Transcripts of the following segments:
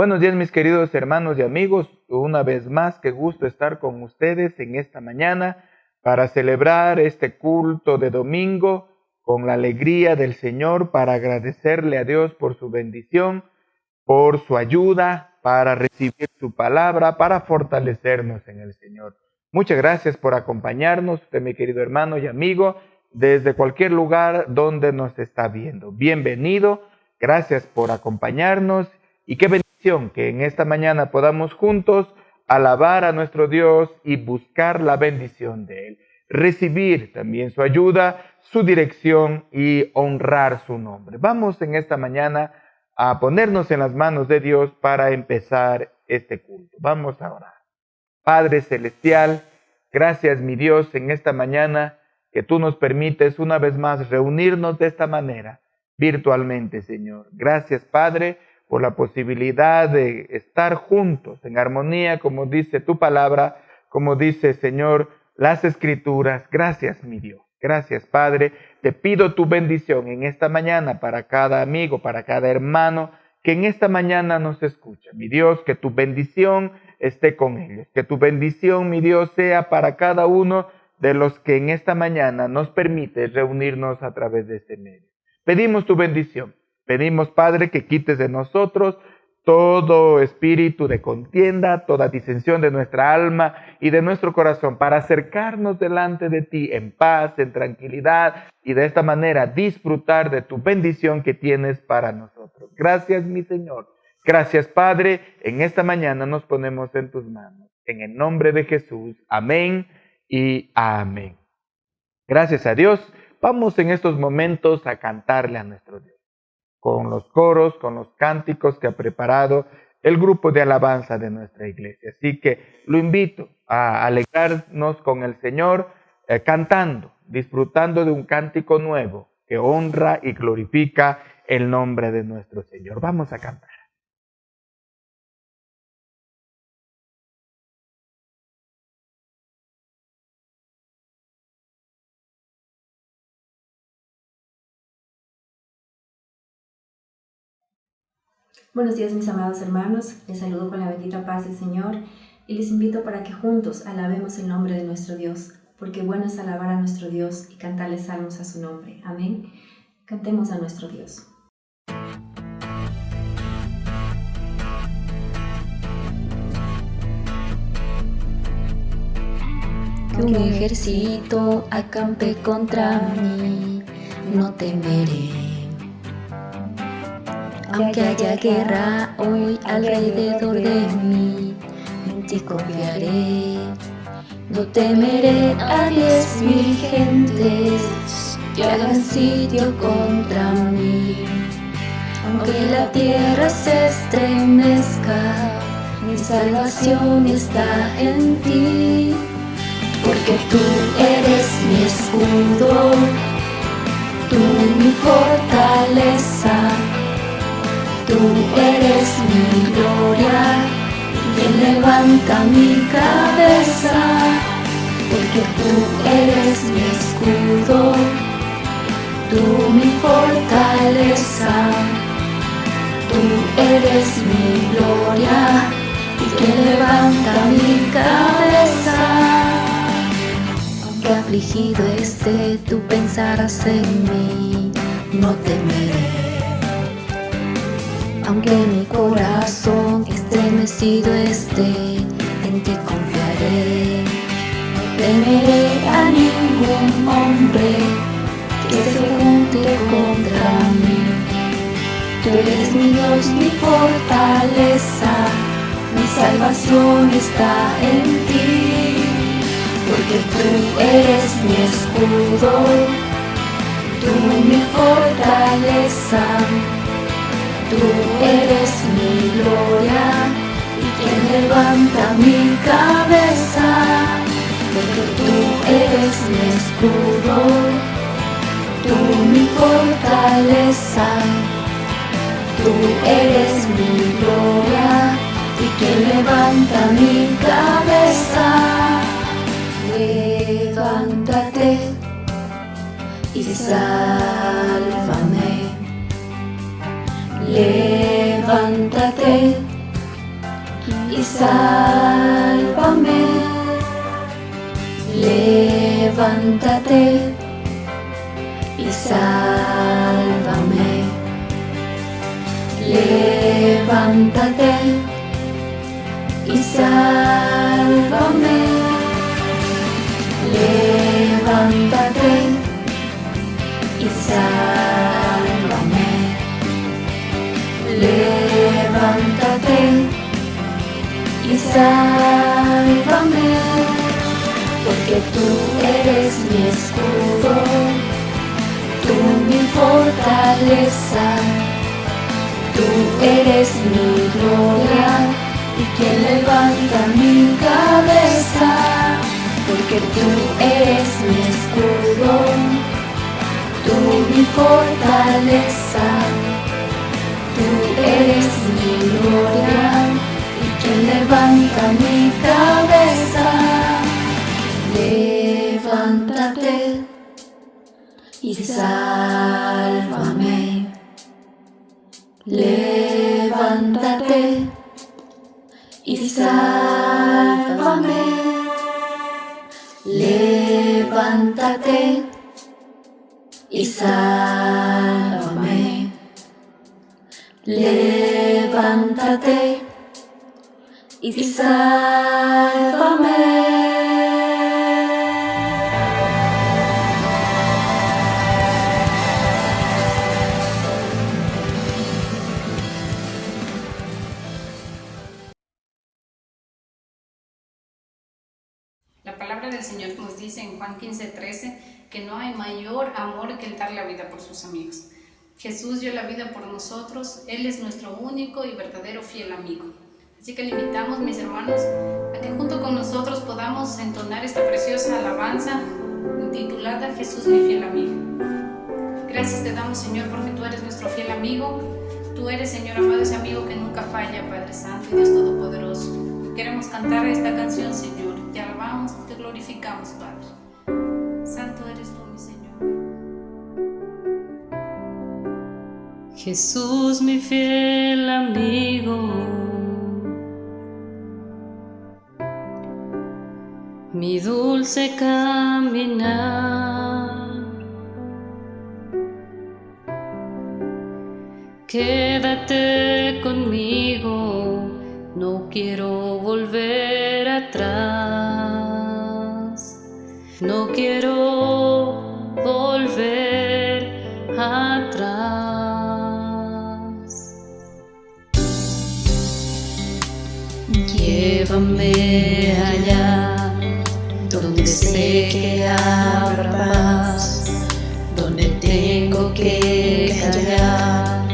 Buenos días mis queridos hermanos y amigos, una vez más qué gusto estar con ustedes en esta mañana para celebrar este culto de domingo con la alegría del Señor, para agradecerle a Dios por su bendición, por su ayuda, para recibir su palabra, para fortalecernos en el Señor. Muchas gracias por acompañarnos, usted mi querido hermano y amigo, desde cualquier lugar donde nos está viendo. Bienvenido, gracias por acompañarnos y qué bendición que en esta mañana podamos juntos alabar a nuestro Dios y buscar la bendición de Él. Recibir también su ayuda, su dirección y honrar su nombre. Vamos en esta mañana a ponernos en las manos de Dios para empezar este culto. Vamos a orar. Padre Celestial, gracias mi Dios en esta mañana que tú nos permites una vez más reunirnos de esta manera, virtualmente, Señor. Gracias, Padre, por la posibilidad de estar juntos en armonía, como dice tu palabra, como dice, Señor, las Escrituras. Gracias, mi Dios. Gracias, Padre. Te pido tu bendición en esta mañana para cada amigo, para cada hermano que en esta mañana nos escucha. Mi Dios, que tu bendición esté con ellos. Que tu bendición, mi Dios, sea para cada uno de los que en esta mañana nos permite reunirnos a través de este medio. Pedimos tu bendición. Pedimos, Padre, que quites de nosotros todo espíritu de contienda, toda disensión de nuestra alma y de nuestro corazón, para acercarnos delante de ti en paz, en tranquilidad, y de esta manera disfrutar de tu bendición que tienes para nosotros. Gracias, mi Señor. Gracias, Padre. En esta mañana nos ponemos en tus manos. En el nombre de Jesús. Amén y amén. Gracias a Dios. Vamos en estos momentos a cantarle a nuestro Dios, con los coros, con los cánticos que ha preparado el grupo de alabanza de nuestra iglesia. Así que lo invito a alegrarnos con el Señor, cantando, disfrutando de un cántico nuevo que honra y glorifica el nombre de nuestro Señor. Vamos a cantar. Buenos días mis amados hermanos, les saludo con la bendita paz del Señor y les invito para que juntos alabemos el nombre de nuestro Dios, porque bueno es alabar a nuestro Dios y cantarle salmos a su nombre. Amén. Cantemos a nuestro Dios. Que un ejército acampe contra mí, no temeré. Aunque haya guerra hoy alrededor de mí, en ti confiaré. No temeré a 10,000 gentes que hagan sitio contra mí. Aunque la tierra se estremezca, mi salvación está en ti. Porque tú eres mi escudo, tú mi fortaleza. Tú eres mi gloria, quien levanta mi cabeza. Porque tú eres mi escudo, tú mi fortaleza. Tú eres mi gloria, quien levanta mi cabeza. Aunque afligido esté, tú pensarás en mí, no temeré. Aunque mi corazón estremecido esté, en ti confiaré. No temeré a ningún hombre que se junte contra mí. Tú eres mi Dios, mi fortaleza, mi salvación está en ti. Porque tú eres mi escudo, tú mi fortaleza. Tú eres mi gloria y quien levanta mi cabeza. Porque tú eres mi escudo, tú mi fortaleza. Tú eres mi gloria y quien levanta mi cabeza. Levántate y sálvame. Levántate y sálvame. Levántate y sálvame. Levántate y sálvame. Levántate y sálvame. Levántate y sálvame, porque tú eres mi escudo, tú mi fortaleza, tú eres mi gloria y quien levanta mi cabeza, porque tú eres mi escudo, tú mi fortaleza, tú eres mi gloria y quien levanta mi cabeza. Levántate y sálvame. Levántate y sálvame. Levántate y sálvame. Levántate y sálvame. La palabra del Señor nos dice en Juan 15:13 que no hay mayor amor que el dar la vida por sus amigos. Jesús dio la vida por nosotros, Él es nuestro único y verdadero fiel amigo. Así que le invitamos, mis hermanos, a que junto con nosotros podamos entonar esta preciosa alabanza titulada Jesús mi fiel amigo. Gracias te damos, Señor, porque tú eres nuestro fiel amigo. Tú eres, Señor amado, ese amigo que nunca falla, Padre Santo y Dios Todopoderoso. Queremos cantar esta canción, Señor. Te alabamos, te glorificamos, Padre. Santo eres tú, mi Señor. Jesús, mi fiel amigo, mi dulce caminar, quédate conmigo, no quiero volver atrás, no quiero volver atrás. Llévame allá, donde sé que habrá paz, donde tengo que callar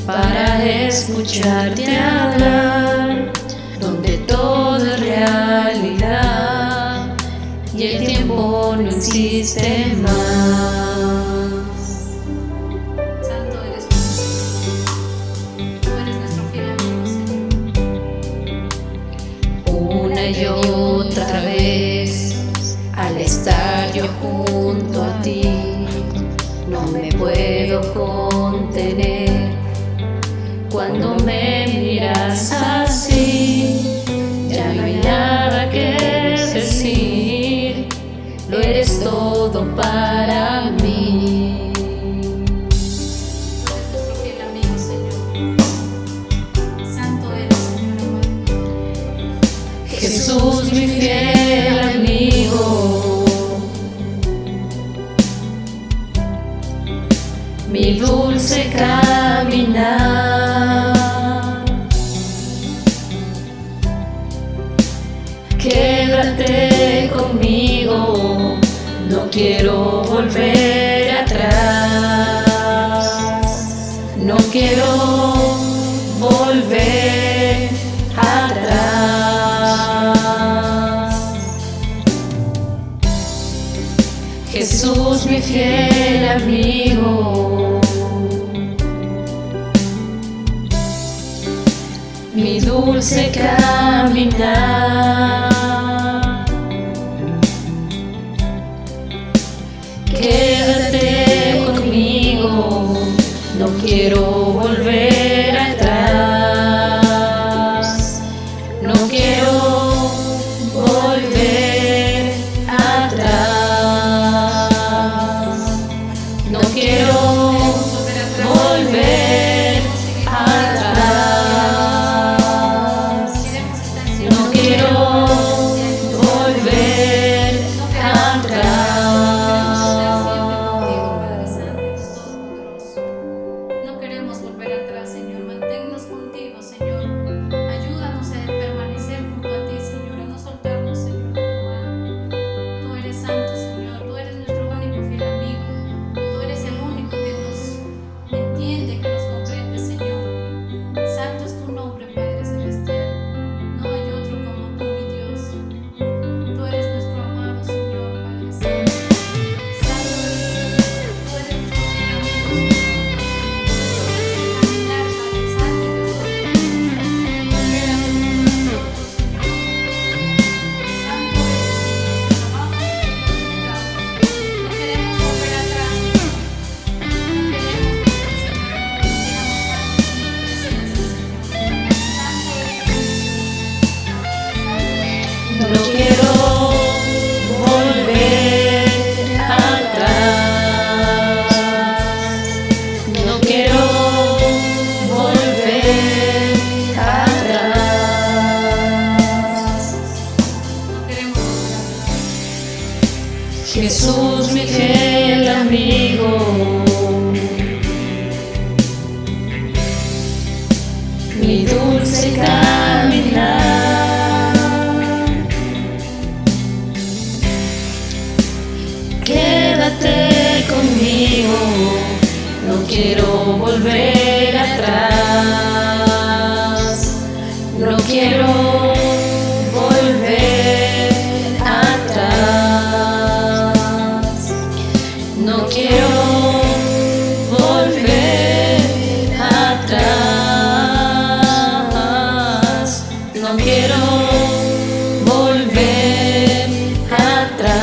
para escucharte hablar, donde todo es realidad y el tiempo no existe más. Santo eres tú, Señor. Tú eres nuestro fiel amigo, Señor. Una y otra vez, al estar yo junto a ti, no me puedo contener. Cuando me miras así, ya no hay nada que decir, lo eres todo para mí. Tú eres nuestro fiel amigo, Señor. Santo eres, Señor amado. Jesús, mi fiel amigo, mi dulce caminar, quédate conmigo, no quiero volver atrás, no quiero volver atrás. Jesús, mi fiel amigo, mi dulce caminar, quédate conmigo, no quiero volver atrás, Jesús, mi fiel amigo, mi dulce caminar. Quédate conmigo, no quiero volver atrás, no quiero volver atrás, no quiero volver atrás, no quiero volver atrás.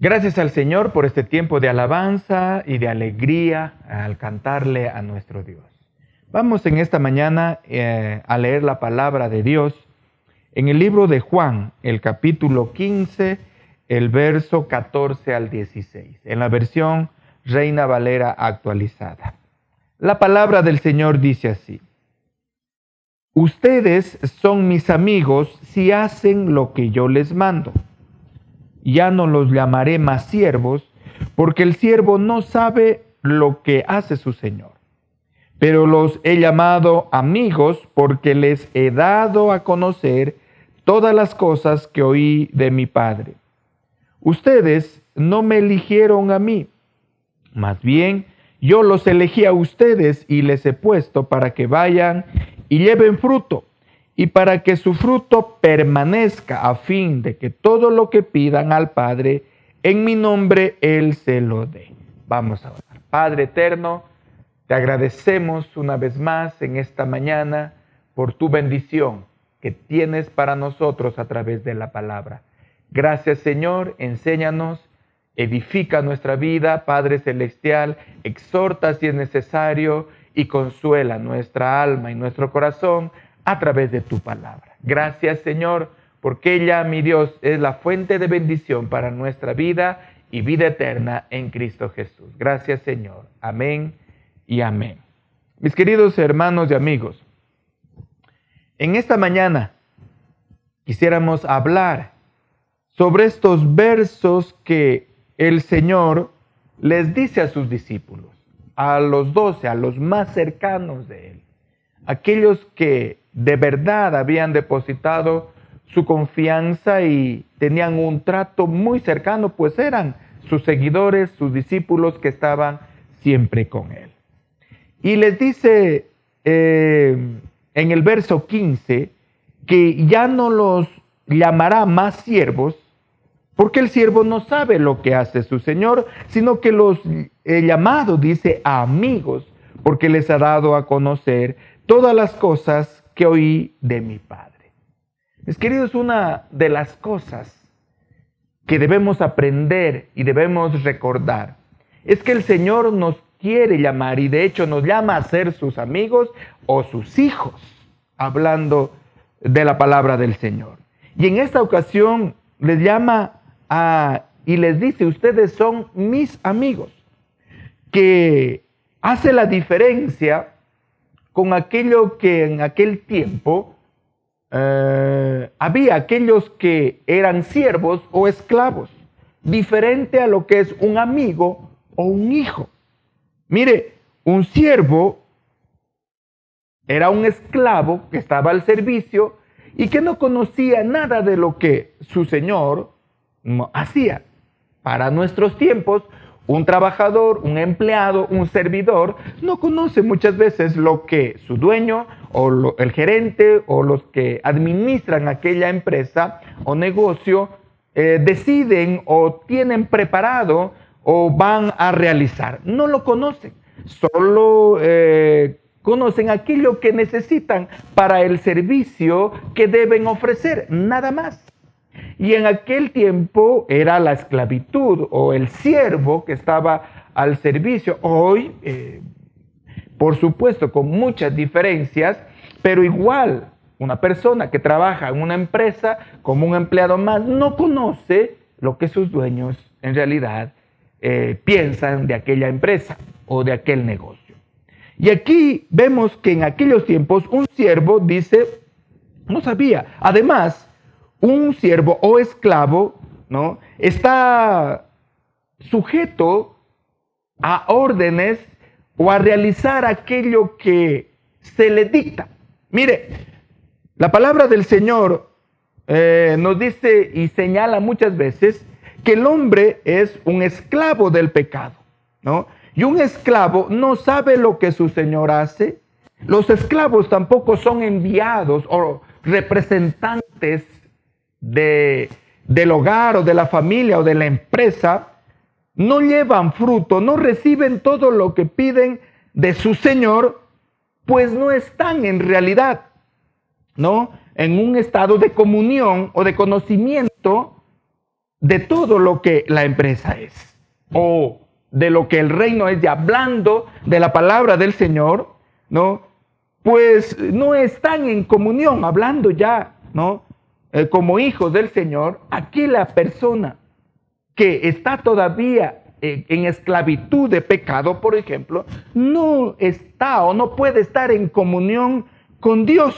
Gracias al Señor por este tiempo de alabanza y de alegría al cantarle a nuestro Dios. Vamos en esta mañana a leer la palabra de Dios en el libro de Juan, el capítulo 15, el verso 14 al 16, en la versión Reina Valera actualizada. La palabra del Señor dice así: Ustedes son mis amigos si hacen lo que yo les mando. Ya no los llamaré más siervos, porque el siervo no sabe lo que hace su Señor. Pero los he llamado amigos porque les he dado a conocer todas las cosas que oí de mi Padre. Ustedes no me eligieron a mí, más bien yo los elegí a ustedes y les he puesto para que vayan y lleven fruto, y para que su fruto permanezca, a fin de que todo lo que pidan al Padre en mi nombre, Él se lo dé. Vamos a orar. Padre eterno, te agradecemos una vez más en esta mañana por tu bendición que tienes para nosotros a través de la palabra. Gracias, Señor, enséñanos, edifica nuestra vida, Padre Celestial, exhorta si es necesario y consuela nuestra alma y nuestro corazón a través de tu palabra. Gracias, Señor, porque ella, mi Dios, es la fuente de bendición para nuestra vida y vida eterna en Cristo Jesús. Gracias, Señor. Amén y amén. Mis queridos hermanos y amigos, en esta mañana quisiéramos hablar sobre estos versos que el Señor les dice a sus discípulos, a los 12, a los más cercanos de Él, aquellos que de verdad habían depositado su confianza y tenían un trato muy cercano, pues eran sus seguidores, sus discípulos que estaban siempre con Él. Y les dice en el verso 15 que ya no los llamará más siervos, porque el siervo no sabe lo que hace su Señor, sino que los llamado, dice, amigos, porque les ha dado a conocer todas las cosas que oí de mi Padre. Mis queridos, una de las cosas que debemos aprender y debemos recordar es que el Señor nos quiere llamar y de hecho nos llama a ser sus amigos o sus hijos, hablando de la palabra del Señor. Y en esta ocasión les llama y les dice, ustedes son mis amigos, que hace la diferencia con aquello que en aquel tiempo había aquellos que eran siervos o esclavos, diferente a lo que es un amigo o un hijo. Mire, un siervo era un esclavo que estaba al servicio y que no conocía nada de lo que su señor hacía. Para nuestros tiempos, un trabajador, un empleado, un servidor, no conoce muchas veces lo que su dueño o el gerente o los que administran aquella empresa o negocio deciden o tienen preparado o van a realizar. No lo conocen, solo conocen aquello que necesitan para el servicio que deben ofrecer, nada más. Y en aquel tiempo era la esclavitud o el siervo que estaba al servicio. Hoy, por supuesto, con muchas diferencias, pero igual una persona que trabaja en una empresa como un empleado más no conoce lo que sus dueños en realidad piensan de aquella empresa o de aquel negocio. Y aquí vemos que en aquellos tiempos un siervo, dice, no sabía. Además, un siervo o esclavo, ¿no?, está sujeto a órdenes o a realizar aquello que se le dicta. Mire, la palabra del Señor nos dice y señala muchas veces que el hombre es un esclavo del pecado, ¿no? Y un esclavo no sabe lo que su señor hace. Los esclavos tampoco son enviados o representantes del hogar o de la familia o de la empresa. No llevan fruto, no reciben todo lo que piden de su señor, pues no están en realidad, ¿no?, en un estado de comunión o de conocimiento de todo lo que la empresa es, o de lo que el reino es, y hablando de la palabra del Señor, ¿no?, pues no están en comunión, hablando ya, ¿no?, como hijos del Señor. Aquí la persona que está todavía en esclavitud de pecado, por ejemplo, no está o no puede estar en comunión con Dios.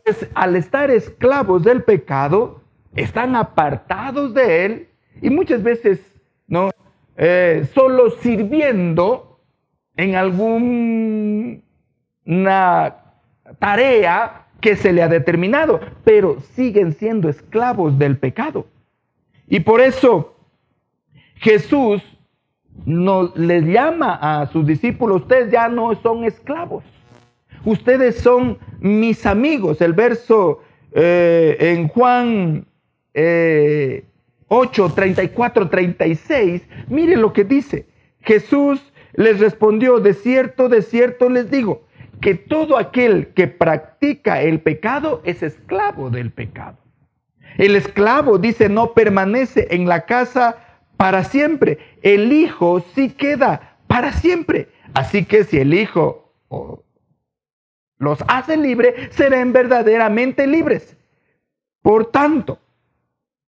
Pues al estar esclavos del pecado, están apartados de Él y muchas veces, ¿no?, solo sirviendo en alguna tarea que se le ha determinado, pero siguen siendo esclavos del pecado. Y por eso Jesús les llama a sus discípulos: ustedes ya no son esclavos, ustedes son mis amigos. El verso en Juan 8, 34, 36, mire lo que dice. Jesús les respondió: de cierto les digo, que todo aquel que practica el pecado es esclavo del pecado. El esclavo, dice, no permanece en la casa para siempre. El Hijo sí queda para siempre. Así que si el Hijo los hace libres, serán verdaderamente libres. Por tanto,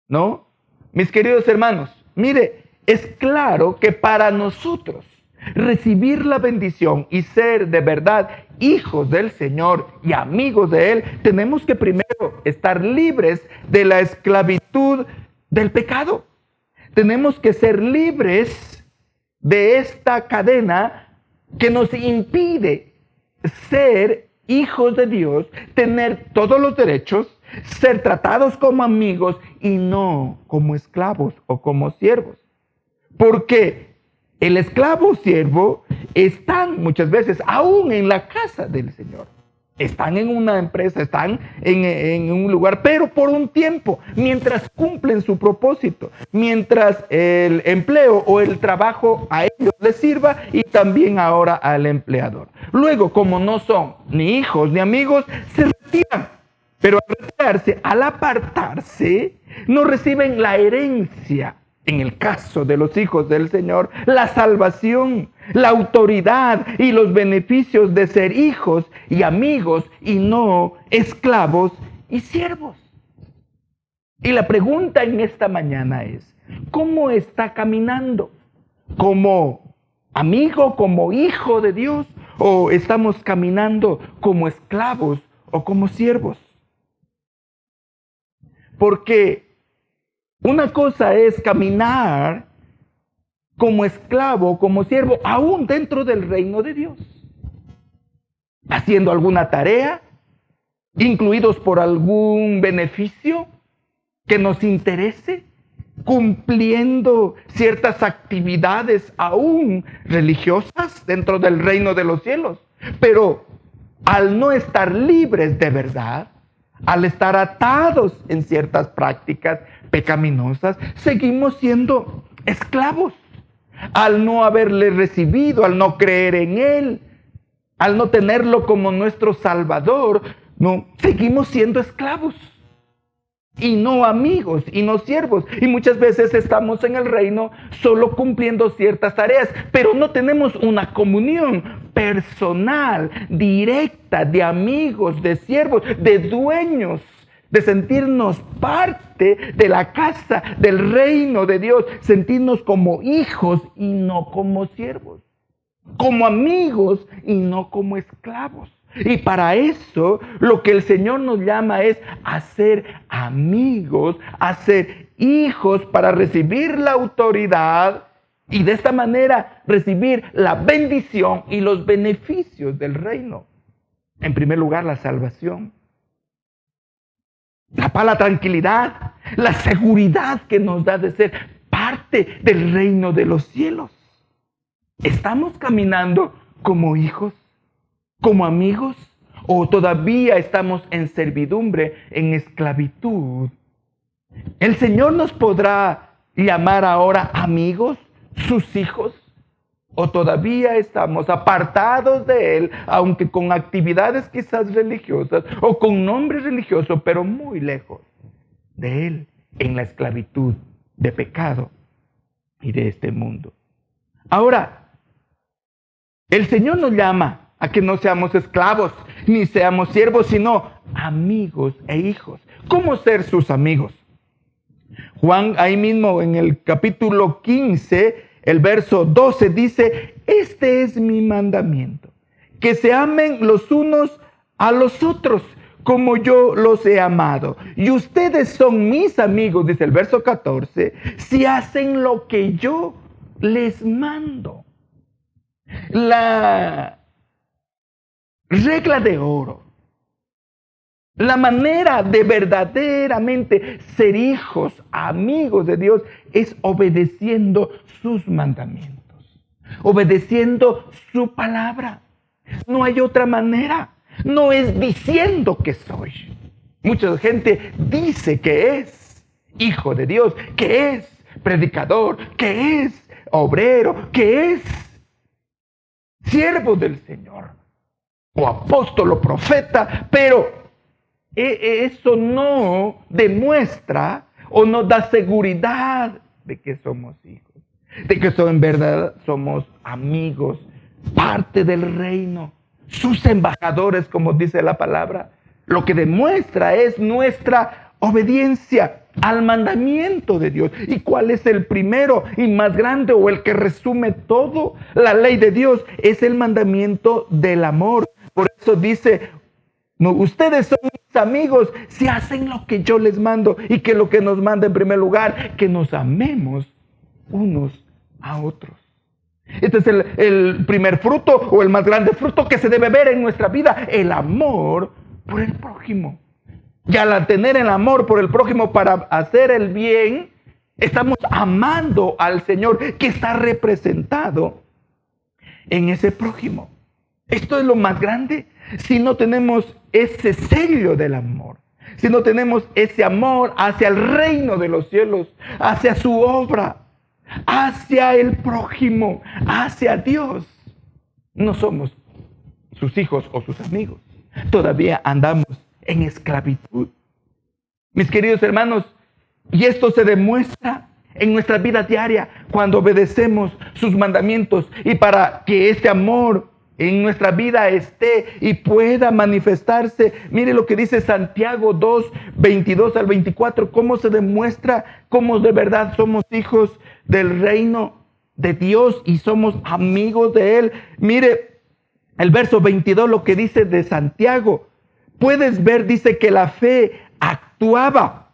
¿no?, mis queridos hermanos, mire, es claro que para nosotros recibir la bendición y ser de verdad hijos del Señor y amigos de Él, tenemos que primero estar libres de la esclavitud del pecado. Tenemos que ser libres de esta cadena que nos impide ser hijos de Dios, tener todos los derechos, ser tratados como amigos y no como esclavos o como siervos. Porque el esclavo o siervo están muchas veces aún en la casa del Señor. Están en una empresa, están en un lugar, pero por un tiempo, mientras cumplen su propósito, mientras el empleo o el trabajo a ellos les sirva y también ahora al empleador. Luego, como no son ni hijos ni amigos, se retiran. Pero al retirarse, al apartarse, no reciben la herencia. En el caso de los hijos del Señor, la salvación, la autoridad y los beneficios de ser hijos y amigos y no esclavos y siervos. Y la pregunta en esta mañana es: ¿cómo está caminando? ¿Como amigo, como hijo de Dios? ¿O estamos caminando como esclavos o como siervos? Porque una cosa es caminar como esclavo, como siervo, aún dentro del reino de Dios, haciendo alguna tarea, incluidos por algún beneficio que nos interese, cumpliendo ciertas actividades aún religiosas dentro del reino de los cielos. Pero al no estar libres de verdad, al estar atados en ciertas prácticas pecaminosas, seguimos siendo esclavos. Al no haberle recibido, al no creer en Él, al no tenerlo como nuestro Salvador, no, seguimos siendo esclavos. Y no amigos, y no siervos. Y muchas veces estamos en el reino solo cumpliendo ciertas tareas, pero no tenemos una comunión personal, directa, de amigos, de siervos, de dueños, de sentirnos parte de la casa, del reino de Dios, sentirnos como hijos y no como siervos, como amigos y no como esclavos. Y para eso lo que el Señor nos llama es a ser amigos, a ser hijos para recibir la autoridad y de esta manera recibir la bendición y los beneficios del reino. En primer lugar, la salvación, la paz, la tranquilidad, la seguridad que nos da de ser parte del reino de los cielos. ¿Estamos caminando como hijos, como amigos, o todavía estamos en servidumbre, en esclavitud? ¿El Señor nos podrá llamar ahora amigos, sus hijos? ¿O todavía estamos apartados de Él, aunque con actividades quizás religiosas o con nombre religioso, pero muy lejos de Él, en la esclavitud de pecado y de este mundo? Ahora, el Señor nos llama a que no seamos esclavos, ni seamos siervos, sino amigos e hijos. ¿Cómo ser sus amigos? Juan, ahí mismo en el capítulo 15, el verso 12 dice: este es mi mandamiento, que se amen los unos a los otros, como yo los he amado. Y ustedes son mis amigos, dice el verso 14, si hacen lo que yo les mando. La regla de oro, la manera de verdaderamente ser hijos, amigos de Dios, es obedeciendo sus mandamientos, obedeciendo su palabra. No hay otra manera. No es diciendo que soy. Mucha gente dice que es hijo de Dios, que es predicador, que es obrero, que es siervo del Señor, o apóstol o profeta, pero eso no demuestra o no da seguridad de que somos hijos, de que en verdad somos amigos, parte del reino, sus embajadores, como dice la palabra. Lo que demuestra es nuestra obediencia al mandamiento de Dios. ¿Y cuál es el primero y más grande, o el que resume todo la ley de Dios? Es el mandamiento del amor. Por eso dice: no, ustedes son mis amigos si hacen lo que yo les mando. Y que lo que nos manda en primer lugar, que nos amemos unos a otros. Este es el primer fruto, o el más grande fruto que se debe ver en nuestra vida: el amor por el prójimo. Y al tener el amor por el prójimo para hacer el bien, estamos amando al Señor, que está representado en ese prójimo. Esto es lo más grande. Si no tenemos ese sello del amor, si no tenemos ese amor hacia el reino de los cielos, hacia su obra, hacia el prójimo, hacia Dios, no somos sus hijos o sus amigos. Todavía andamos en esclavitud. Mis queridos hermanos, y esto se demuestra en nuestra vida diaria cuando obedecemos sus mandamientos. Y para que este amor en nuestra vida esté y pueda manifestarse, mire lo que dice Santiago 2, 22 al 24, cómo se demuestra cómo de verdad somos hijos del reino de Dios y somos amigos de Él. Mire el verso 22, lo que dice de Santiago. Puedes ver, dice, que la fe actuaba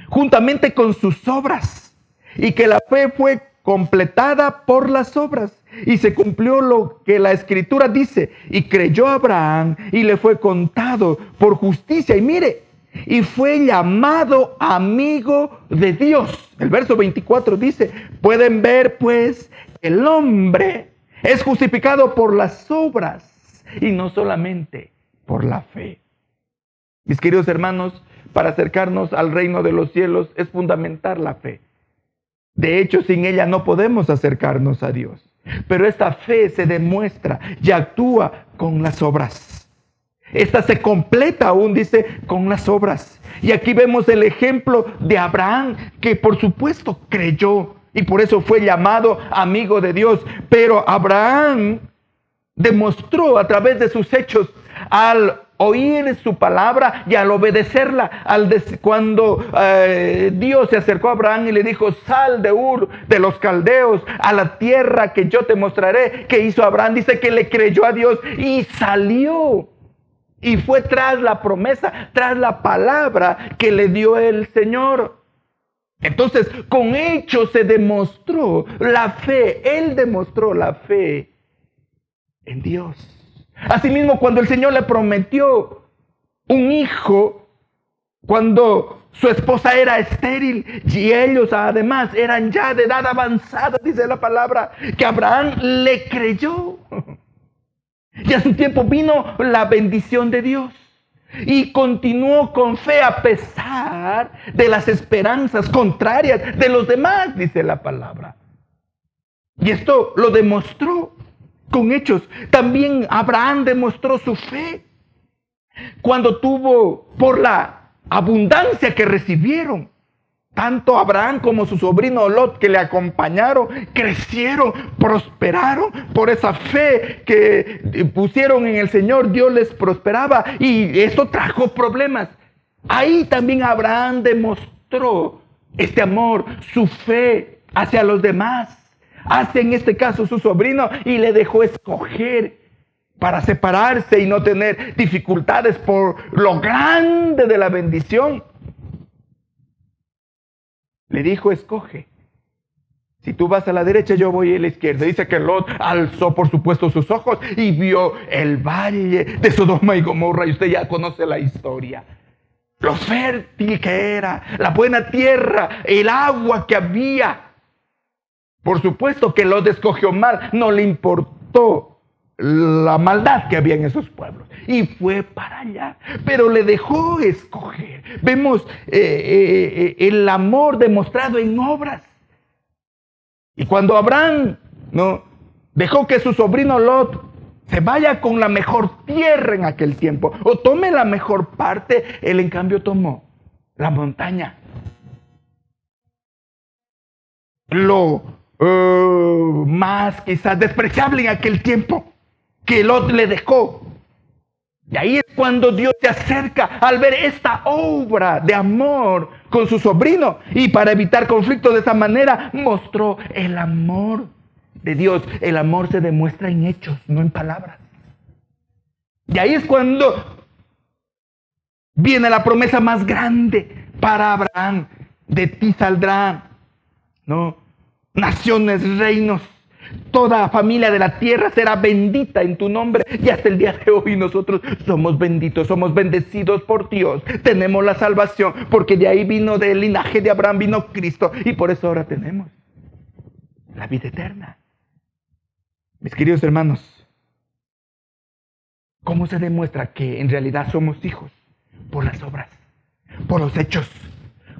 juntamente con sus obras, y que la fe fue completada por las obras. Y se cumplió lo que la Escritura dice: y creyó Abraham y le fue contado por justicia. Y mire, y fue llamado amigo de Dios. El verso 24 dice: pueden ver pues, el hombre es justificado por las obras y no solamente por la fe. Mis queridos hermanos, para acercarnos al reino de los cielos es fundamental la fe. De hecho, sin ella no podemos acercarnos a Dios. Pero esta fe se demuestra y actúa con las obras. Esta se completa aún, dice, con las obras. Y aquí vemos el ejemplo de Abraham, que por supuesto creyó y por eso fue llamado amigo de Dios. Pero Abraham demostró a través de sus hechos al oír su palabra y al obedecerla. Cuando Dios se acercó a Abraham y le dijo: sal de Ur de los caldeos a la tierra que yo te mostraré. ¿Qué hizo Abraham? Dice que le creyó a Dios y salió. Y fue tras la promesa, tras la palabra que le dio el Señor. Entonces, con hechos se demostró la fe. Él demostró la fe en Dios. Asimismo, cuando el Señor le prometió un hijo, cuando su esposa era estéril y ellos además eran ya de edad avanzada, dice la palabra, que Abraham le creyó. Y a su tiempo vino la bendición de Dios. Y continuó con fe a pesar de las esperanzas contrarias de los demás, dice la palabra. Y esto lo demostró con hechos. También Abraham demostró su fe cuando tuvo, por la abundancia que recibieron, tanto Abraham como su sobrino Lot, que le acompañaron, crecieron, prosperaron por esa fe que pusieron en el Señor. Dios les prosperaba y esto trajo problemas. Ahí también Abraham demostró este amor, su fe hacia los demás, hacia en este caso su sobrino, y le dejó escoger para separarse y no tener dificultades por lo grande de la bendición. Le dijo: escoge. Si tú vas a la derecha, yo voy a la izquierda. Dice que Lot alzó, por supuesto, sus ojos y vio el valle de Sodoma y Gomorra. Y usted ya conoce la historia. Lo fértil que era, la buena tierra, el agua que había. Por supuesto que Lot escogió mal. No le importó la maldad que había en esos pueblos y fue para allá, pero le dejó escoger. Vemos el amor demostrado en obras. Y cuando Abraham dejó que su sobrino Lot se vaya con la mejor tierra en aquel tiempo, o tome la mejor parte, él en cambio tomó la montaña, lo más quizás despreciable en aquel tiempo que Lot le dejó. Y ahí es cuando Dios se acerca al ver esta obra de amor con su sobrino, y para evitar conflictos de esa manera mostró el amor de Dios. El amor se demuestra en hechos, no en palabras. Y ahí es cuando viene la promesa más grande para Abraham: de ti saldrán naciones, reinos. Toda familia de la tierra será bendita en tu nombre. Y hasta el día de hoy nosotros somos benditos, somos bendecidos por Dios. Tenemos la salvación porque de ahí vino, del linaje de Abraham vino Cristo. Y por eso ahora tenemos la vida eterna. Mis queridos hermanos, ¿cómo se demuestra que en realidad somos hijos? Por las obras, por los hechos.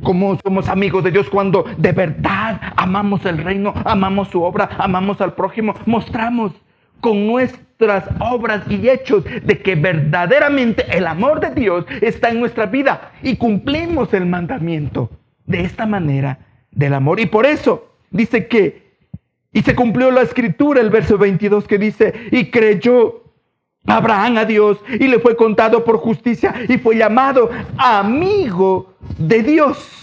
¿Cómo somos amigos de Dios? Cuando de verdad amamos el reino, amamos su obra, amamos al prójimo. Mostramos con nuestras obras y hechos de que verdaderamente el amor de Dios está en nuestra vida y cumplimos el mandamiento de esta manera del amor. Y por eso dice que, y se cumplió la escritura, el verso 22, que dice: y creyó Abraham a Dios y le fue contado por justicia y fue llamado amigo de Dios.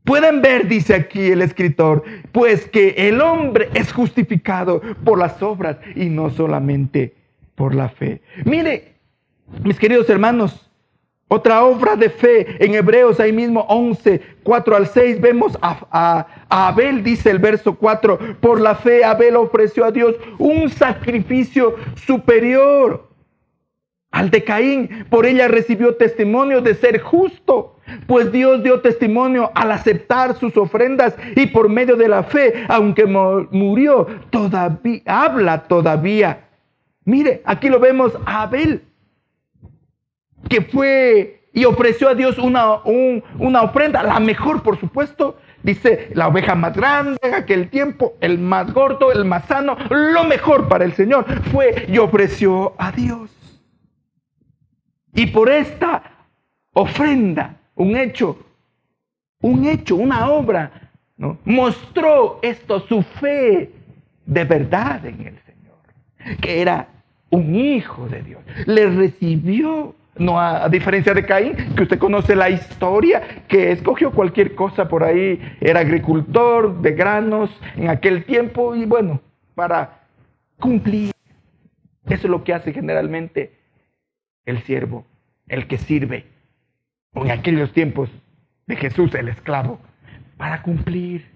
Pueden ver, dice aquí el escritor, pues que el hombre es justificado por las obras y no solamente por la fe. Mire, mis queridos hermanos, otra obra de fe en Hebreos, ahí mismo 11, 4 al 6, vemos a Abel, dice el verso 4, por la fe Abel ofreció a Dios un sacrificio superior al de Caín. Por ella recibió testimonio de ser justo, pues Dios dio testimonio al aceptar sus ofrendas, y por medio de la fe, aunque murió, todavía habla todavía. Mire, aquí lo vemos a Abel, que fue y ofreció a Dios una ofrenda, la mejor, por supuesto. Dice, la oveja más grande en aquel tiempo, el más gordo, el más sano, lo mejor para el Señor. Fue y ofreció a Dios. Y por esta ofrenda, un hecho, una obra, mostró esto, su fe de verdad en el Señor. que era un hijo de Dios. Le recibió, no a diferencia de Caín, que usted conoce la historia, que escogió cualquier cosa por ahí, era agricultor de granos en aquel tiempo y bueno, para cumplir. Eso es lo que hace generalmente el siervo, el que sirve, o en aquellos tiempos de Jesús, el esclavo, para cumplir.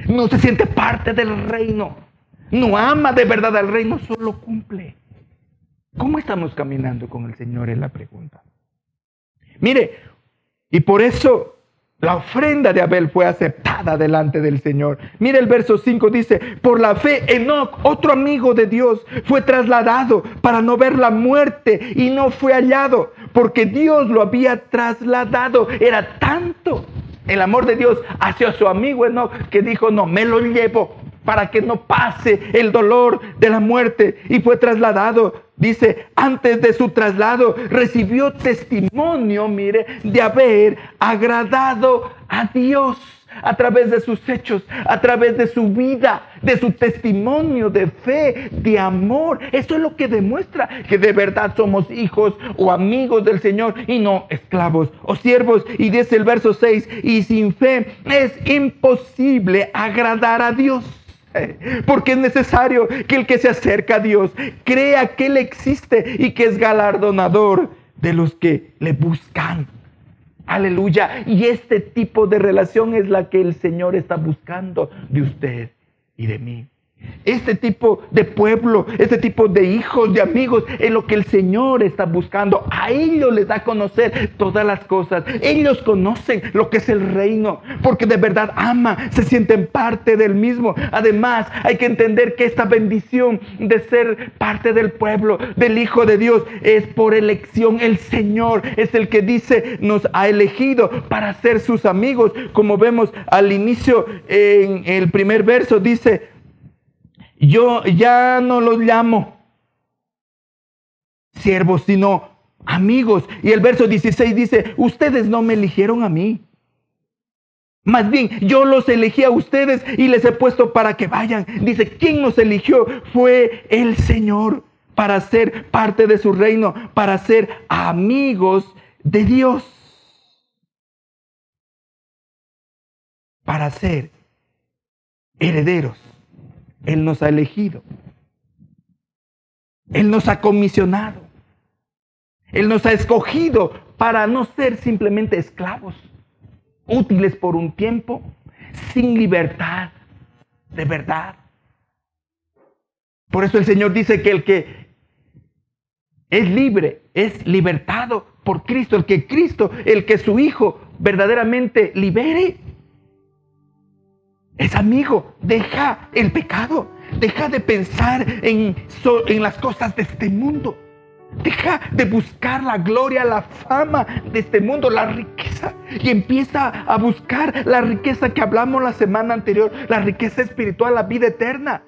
No se siente parte del reino, no ama de verdad al reino, solo cumple. ¿Cómo estamos caminando con el Señor? Es la pregunta. Mire, y por eso la ofrenda de Abel fue aceptada delante del Señor. Mire el verso 5 dice, por la fe Enoc, otro amigo de Dios, fue trasladado para no ver la muerte y no fue hallado, porque Dios lo había trasladado. Era tanto el amor de Dios hacia su amigo Enoc que dijo, no, me lo llevo para que no pase el dolor de la muerte. Y fue trasladado. Dice, antes de su traslado recibió testimonio, mire, de haber agradado a Dios a través de sus hechos, a través de su vida, de su testimonio de fe, de amor. Eso es lo que demuestra que de verdad somos hijos o amigos del Señor y no esclavos o siervos. Y dice el verso 6, y sin fe es imposible agradar a Dios. Porque es necesario que el que se acerca a Dios crea que Él existe y que es galardonador de los que le buscan. Aleluya. Y este tipo de relación es la que el Señor está buscando de usted y de mí. Este tipo de pueblo, este tipo de hijos, de amigos, es lo que el Señor está buscando. A ellos les da a conocer todas las cosas. Ellos conocen lo que es el reino, porque de verdad aman, se sienten parte del mismo. Además, hay que entender que esta bendición de ser parte del pueblo, del Hijo de Dios, es por elección. El Señor es el que dice, nos ha elegido para ser sus amigos. Como vemos al inicio, en el primer verso, dice, yo ya no los llamo siervos, sino amigos. Y el verso 16 dice, ustedes no me eligieron a mí. Más bien, yo los elegí a ustedes y les he puesto para que vayan. Dice, ¿quién nos eligió? Fue el Señor para ser parte de su reino, para ser amigos de Dios. Para ser herederos. Él nos ha elegido. Él nos ha comisionado. Él nos ha escogido para no ser simplemente esclavos, útiles por un tiempo, sin libertad, de verdad. Por eso el Señor dice que el que es libre, es libertado por Cristo. El que su Hijo verdaderamente libere, es amigo. Deja el pecado. Deja de pensar en las cosas de este mundo. Deja de buscar la gloria, la fama de este mundo, la riqueza. Y empieza a buscar la riqueza que hablamos la semana anterior. La riqueza espiritual, la vida eterna.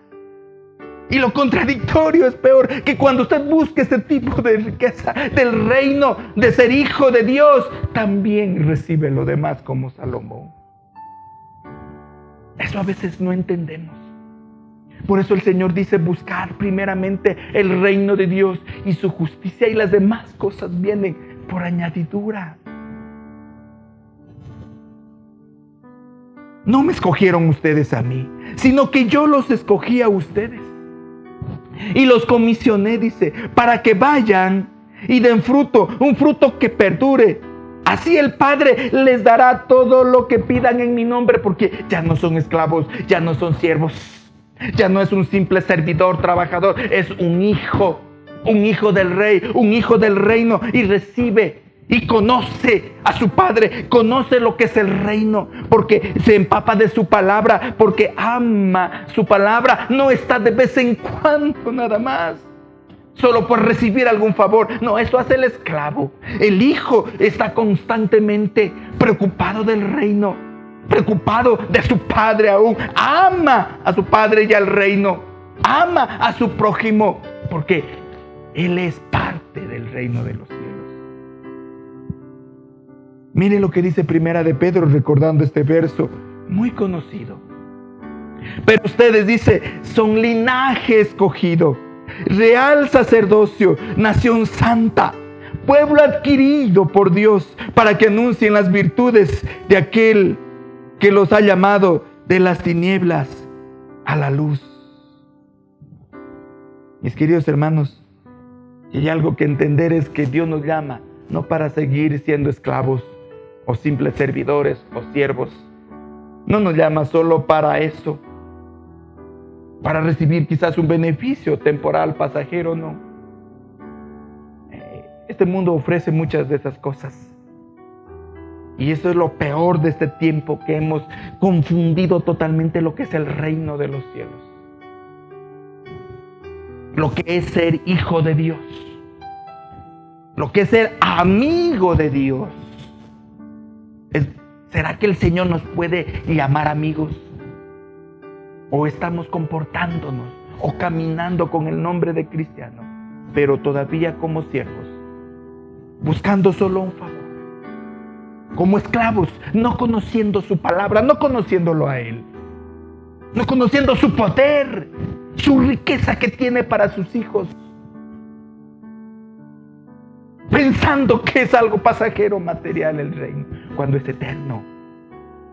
Y lo contradictorio es peor, que cuando usted busque este tipo de riqueza del reino, de ser hijo de Dios, también recibe lo demás como Salomón. Eso a veces no entendemos. Por eso el Señor dice, buscar primeramente el reino de Dios y su justicia, y las demás cosas vienen por añadidura. No me escogieron ustedes a mí, sino que yo los escogí a ustedes. Y los comisioné, dice, para que vayan y den fruto, un fruto que perdure. Así el Padre les dará todo lo que pidan en mi nombre, porque ya no son esclavos, ya no son siervos, ya no es un simple servidor, trabajador, es un hijo del Rey, un hijo del reino, y recibe y conoce a su Padre, conoce lo que es el reino, porque se empapa de su palabra, porque ama su palabra. No está de vez en cuando nada más, solo por recibir algún favor. No, eso hace el esclavo. El hijo está constantemente preocupado del reino, preocupado de su padre aún. Ama a su padre y al reino. Ama a su prójimo, porque él es parte del reino de los cielos. Mire lo que dice Primera de Pedro, recordando este verso muy conocido. Pero ustedes, dice, son linaje escogido, real sacerdocio, nación santa, pueblo adquirido por Dios, para que anuncien las virtudes de aquel que los ha llamado de las tinieblas a la luz. Mis queridos hermanos, hay algo que entender, es que Dios nos llama no para seguir siendo esclavos o simples servidores o siervos. No nos llama solo para eso, para recibir quizás un beneficio temporal, pasajero, no. Este mundo ofrece muchas de esas cosas. Y eso es lo peor de este tiempo, que hemos confundido totalmente lo que es el reino de los cielos. Lo que es ser hijo de Dios. Lo que es ser amigo de Dios. ¿Será que el Señor nos puede llamar amigos? ¿O estamos comportándonos o caminando con el nombre de cristiano, pero todavía como siervos, buscando solo un favor? Como esclavos, no conociendo su palabra, no conociéndolo a Él, no conociendo su poder, su riqueza que tiene para sus hijos, pensando que es algo pasajero, material el reino, cuando es eterno,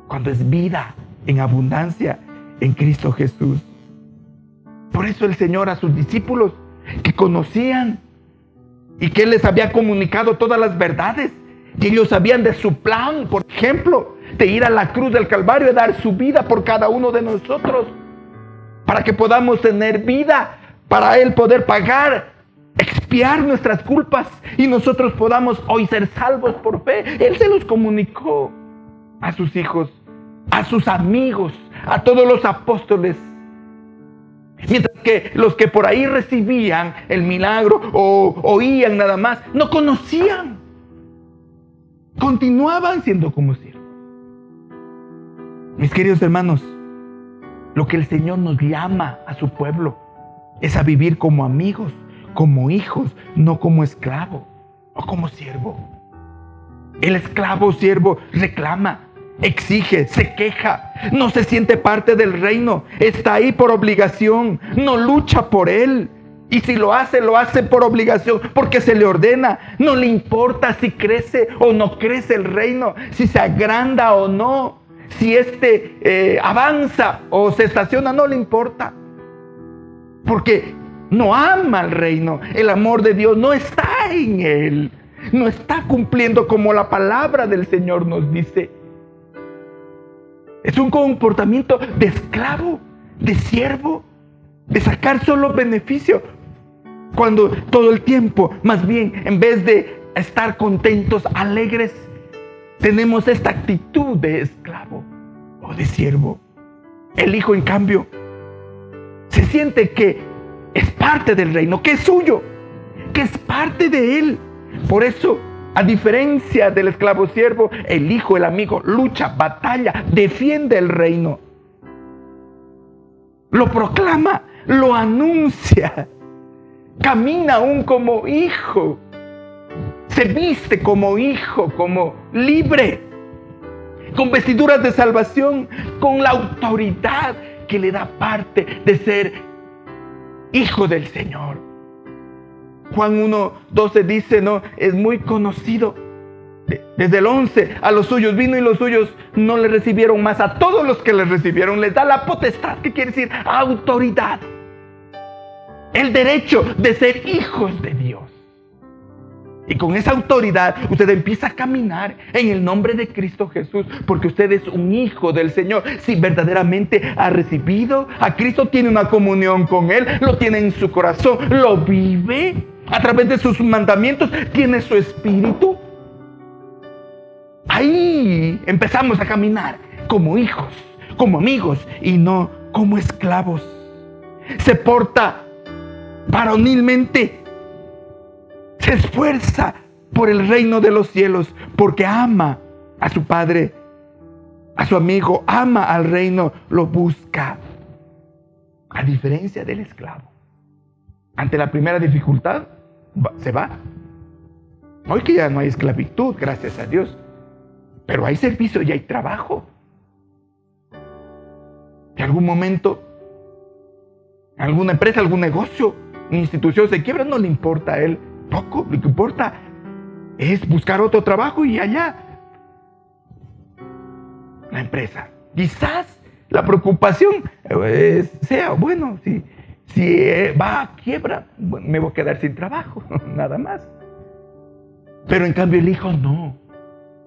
cuando es vida en abundancia en Cristo Jesús. Por eso el Señor a sus discípulos que conocían y que Él les había comunicado todas las verdades, y ellos sabían de su plan, por ejemplo, de ir a la cruz del Calvario y dar su vida por cada uno de nosotros, para que podamos tener vida, para Él poder pagar, expiar nuestras culpas y nosotros podamos hoy ser salvos por fe. Él se los comunicó a sus hijos, a sus amigos, a todos los apóstoles. Mientras que los que por ahí recibían el milagro o oían nada más, no conocían. Continuaban siendo como siervos. Mis queridos hermanos, lo que el Señor nos llama a su pueblo es a vivir como amigos, como hijos, no como esclavo o como siervo. El esclavo o siervo reclama, exige, se queja, no se siente parte del reino, está ahí por obligación, no lucha por él. Y si lo hace por obligación, porque se le ordena. No le importa si crece o no crece el reino, si se agranda o no, si avanza o se estaciona, no le importa. Porque no ama al reino. El amor de Dios no está en él. No está cumpliendo como la palabra del Señor nos dice. Es un comportamiento de esclavo, de siervo, de sacar solo beneficio. Cuando todo el tiempo, más bien, en vez de estar contentos, alegres, tenemos esta actitud de esclavo o de siervo. El hijo, en cambio, se siente que es parte del reino, que es suyo, que es parte de él. Por eso, a diferencia del esclavo siervo, el hijo, el amigo, lucha, batalla, defiende el reino. Lo proclama, lo anuncia. Camina aún como hijo. Se viste como hijo, como libre, con vestiduras de salvación, con la autoridad que le da parte de ser hijo del Señor. Juan 1:12 dice, ¿no? Es muy conocido. Desde el 11, a los suyos vino y los suyos no le recibieron, más a todos los que le recibieron les da la potestad, que quiere decir autoridad, el derecho de ser hijos de Dios. Y con esa autoridad usted empieza a caminar en el nombre de Cristo Jesús, porque usted es un hijo del Señor. Si verdaderamente ha recibido a Cristo, tiene una comunión con Él, lo tiene en su corazón, lo vive a través de sus mandamientos, tiene su espíritu. Ahí empezamos a caminar como hijos, como amigos y no como esclavos. Se porta varonilmente, se esfuerza por el reino de los cielos, porque ama a su padre, a su amigo, ama al reino, lo busca. A diferencia del esclavo, ante la primera dificultad, se va. Hoy que ya no hay esclavitud, gracias a Dios, pero hay servicio y hay trabajo. En algún momento, en alguna empresa, algún negocio, institución se quiebra, no le importa a él poco. Lo que importa es buscar otro trabajo y allá la empresa. Quizás la preocupación sea, bueno, si va a quiebra, bueno, me voy a quedar sin trabajo, nada más. Pero en cambio el hijo no.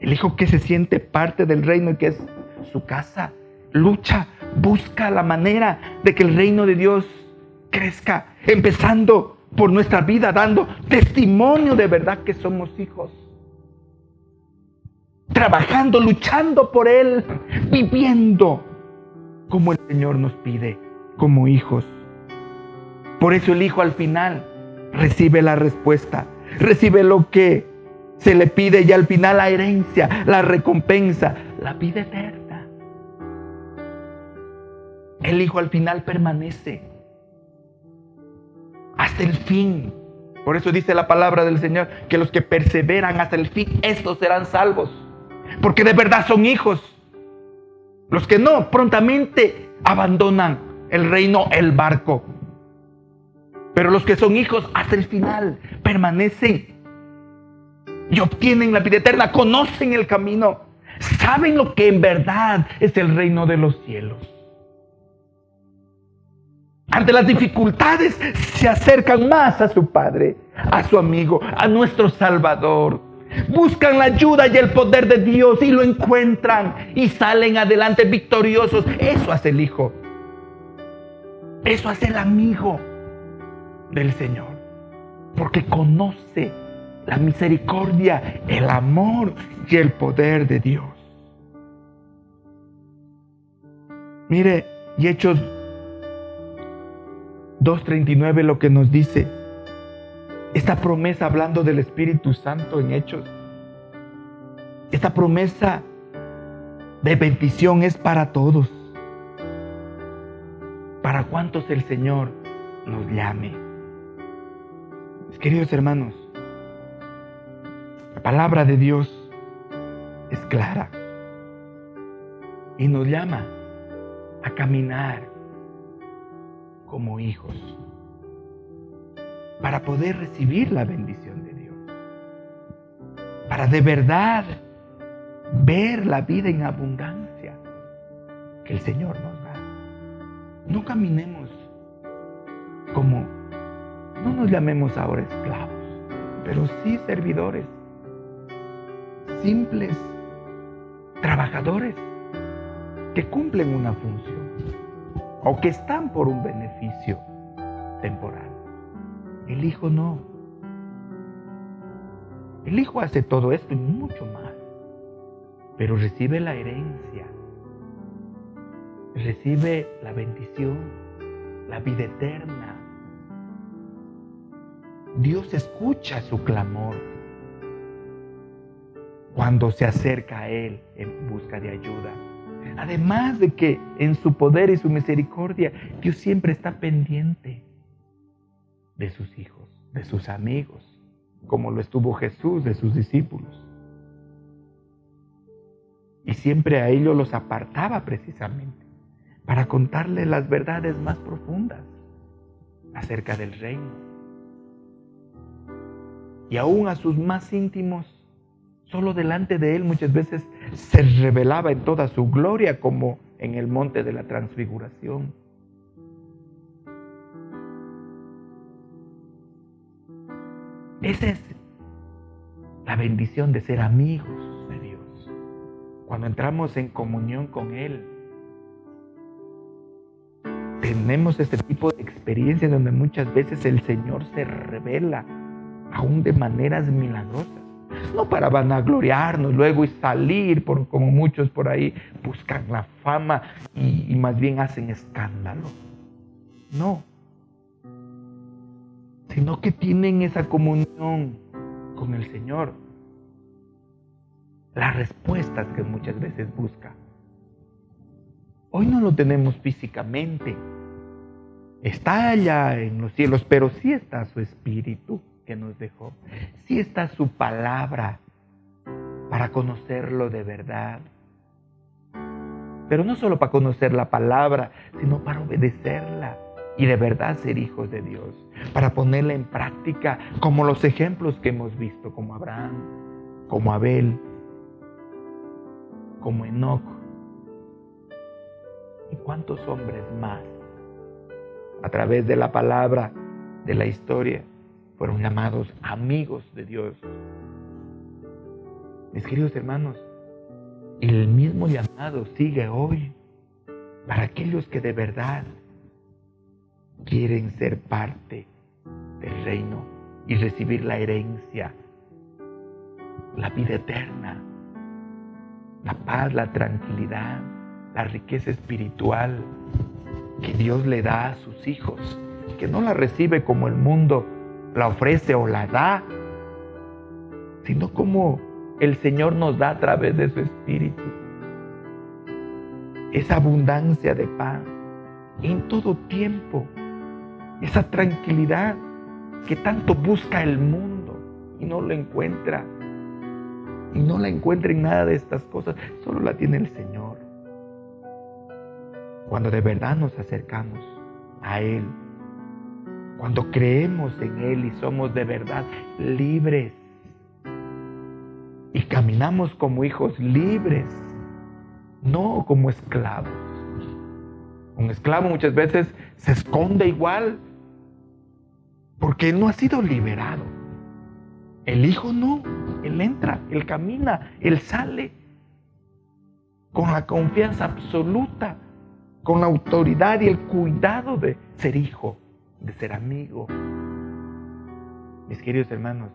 El hijo que se siente parte del reino y que es su casa, lucha, busca la manera de que el reino de Dios crezca, empezando por nuestra vida, dando testimonio de verdad que somos hijos. Trabajando, luchando por Él, viviendo como el Señor nos pide, como hijos. Por eso el hijo al final recibe la respuesta, recibe lo que se le pide y al final la herencia, la recompensa, la vida eterna. El hijo al final permanece hasta el fin. Por eso dice la palabra del Señor que los que perseveran hasta el fin, estos serán salvos. Porque de verdad son hijos. Los que no, prontamente abandonan el reino, el barco. Pero los que son hijos hasta el final permanecen y obtienen la vida eterna, conocen el camino, saben lo que en verdad es el reino de los cielos. Ante las dificultades se acercan más a su Padre, a su amigo, a nuestro Salvador. Buscan la ayuda y el poder de Dios y lo encuentran y salen adelante victoriosos. Eso hace el hijo. Eso hace el amigo del Señor. Porque conoce la misericordia, el amor y el poder de Dios. Mire, y Hechos 2:39 lo que nos dice. Esta promesa, hablando del Espíritu Santo en Hechos, esta promesa de bendición es para todos. Para cuantos el Señor nos llame. Mis queridos hermanos, la palabra de Dios es clara y nos llama a caminar como hijos para poder recibir la bendición de Dios, para de verdad ver la vida en abundancia que el Señor nos da. No caminemos como, no nos llamemos ahora esclavos, pero sí servidores, simples trabajadores que cumplen una función o que están por un beneficio temporal. El hijo no. El hijo hace todo esto y mucho más, pero recibe la herencia, recibe la bendición, la vida eterna. Dios escucha su clamor cuando se acerca a Él en busca de ayuda. Además de que en su poder y su misericordia, Dios siempre está pendiente de sus hijos, de sus amigos, como lo estuvo Jesús de sus discípulos. Y siempre a ellos los apartaba precisamente para contarles las verdades más profundas acerca del reino. Y aún a sus más íntimos, solo delante de Él muchas veces se revelaba en toda su gloria, como en el monte de la transfiguración. Esa es la bendición de ser amigos de Dios. Cuando entramos en comunión con Él, tenemos este tipo de experiencias donde muchas veces el Señor se revela aún de maneras milagrosas. No para vanagloriarnos luego y salir, como muchos por ahí buscan la fama y más bien hacen escándalo. No. Sino que tienen esa comunión con el Señor. Las respuestas que muchas veces busca. Hoy no lo tenemos físicamente. Está allá en los cielos, pero sí está su Espíritu que nos dejó. Sí está su palabra para conocerlo de verdad. Pero no solo para conocer la palabra, sino para obedecerla y de verdad ser hijos de Dios. para ponerla en práctica, como los ejemplos que hemos visto, como Abraham, como Abel, como Enoc. ¿Y cuántos hombres más a través de la palabra, de la historia, fueron llamados amigos de Dios? Mis queridos hermanos, el mismo llamado sigue hoy para aquellos que de verdad quieren ser parte del reino y recibir la herencia, la vida eterna, la paz, la tranquilidad, la riqueza espiritual que Dios le da a sus hijos, que no la recibe como el mundo la ofrece o la da, sino como el Señor nos da a través de su Espíritu. Esa abundancia de paz en todo tiempo, esa tranquilidad que tanto busca el mundo y no lo encuentra. Y no la encuentra en nada de estas cosas, solo la tiene el Señor. Cuando de verdad nos acercamos a Él, cuando creemos en Él y somos de verdad libres y caminamos como hijos libres, no como esclavos. Un esclavo muchas veces se esconde igual porque él no ha sido liberado. El hijo no, él entra, él camina, él sale con la confianza absoluta, con la autoridad y el cuidado de ser hijo, de ser amigo. Mis queridos hermanos,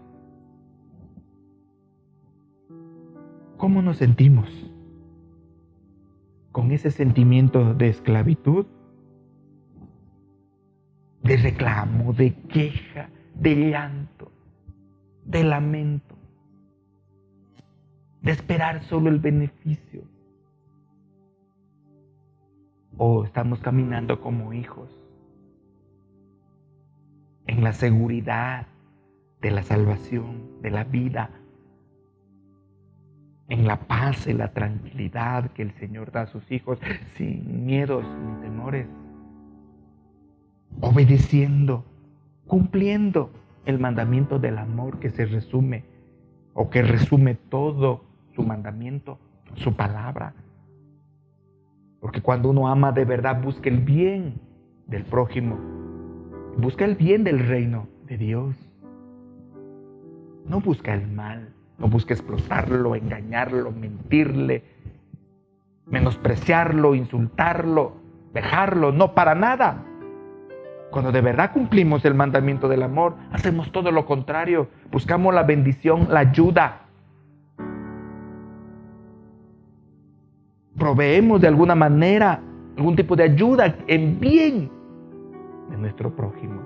¿cómo nos sentimos con ese sentimiento de esclavitud, de reclamo, de queja, de llanto, de lamento, de esperar solo el beneficio? ¿O estamos caminando como hijos en la seguridad de la salvación, de la vida, en la paz y la tranquilidad que el Señor da a sus hijos, sin miedos ni temores, obedeciendo, cumpliendo el mandamiento del amor que se resume o que resume todo su mandamiento, su palabra? Porque cuando uno ama de verdad, busca el bien del prójimo, busca el bien del reino de Dios. No busca el mal, no busca explotarlo, engañarlo, mentirle, menospreciarlo, insultarlo, dejarlo, no, para nada. Cuando de verdad cumplimos el mandamiento del amor, hacemos todo lo contrario, buscamos la bendición, la ayuda. Proveemos de alguna manera algún tipo de ayuda en bien de nuestro prójimo.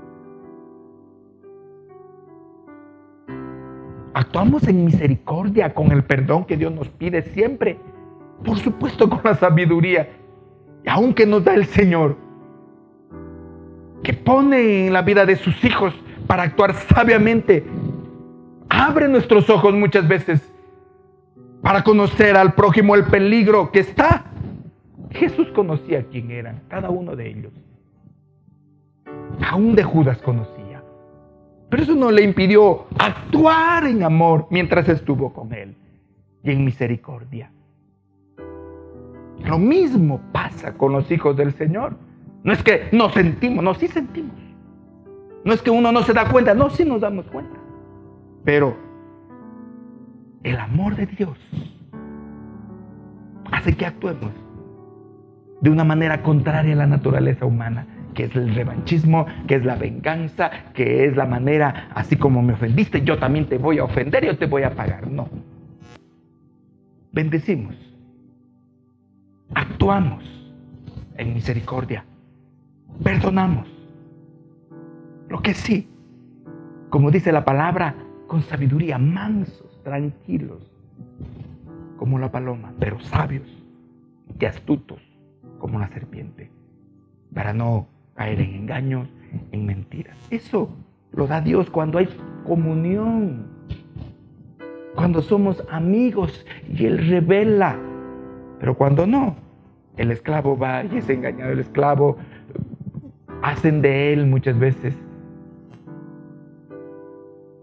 Actuamos en misericordia con el perdón que Dios nos pide siempre. Por supuesto con la sabiduría, aunque nos da el Señor, que pone en la vida de sus hijos para actuar sabiamente. Abre nuestros ojos muchas veces para conocer al prójimo, el peligro que está. Jesús conocía quién eran cada uno de ellos. Aún de Judas conocía. Pero eso no le impidió actuar en amor mientras estuvo con él y en misericordia. Lo mismo pasa con los hijos del Señor. No es que no sentimos, no, sí sentimos. No es que uno no se da cuenta, no, sí nos damos cuenta. Pero el amor de Dios hace que actuemos de una manera contraria a la naturaleza humana, que es el revanchismo, que es la venganza, que es la manera, así como me ofendiste, yo también te voy a ofender, yo te voy a pagar. No. Bendecimos. Actuamos en misericordia. Perdonamos. Lo que sí, como dice la palabra, con sabiduría, mansos, tranquilos, como la paloma, pero sabios y astutos como la serpiente, para no caer en engaños, en mentiras. Eso lo da Dios cuando hay comunión, cuando somos amigos y Él revela. Pero cuando no, el esclavo va y es engañado. El esclavo, hacen de él muchas veces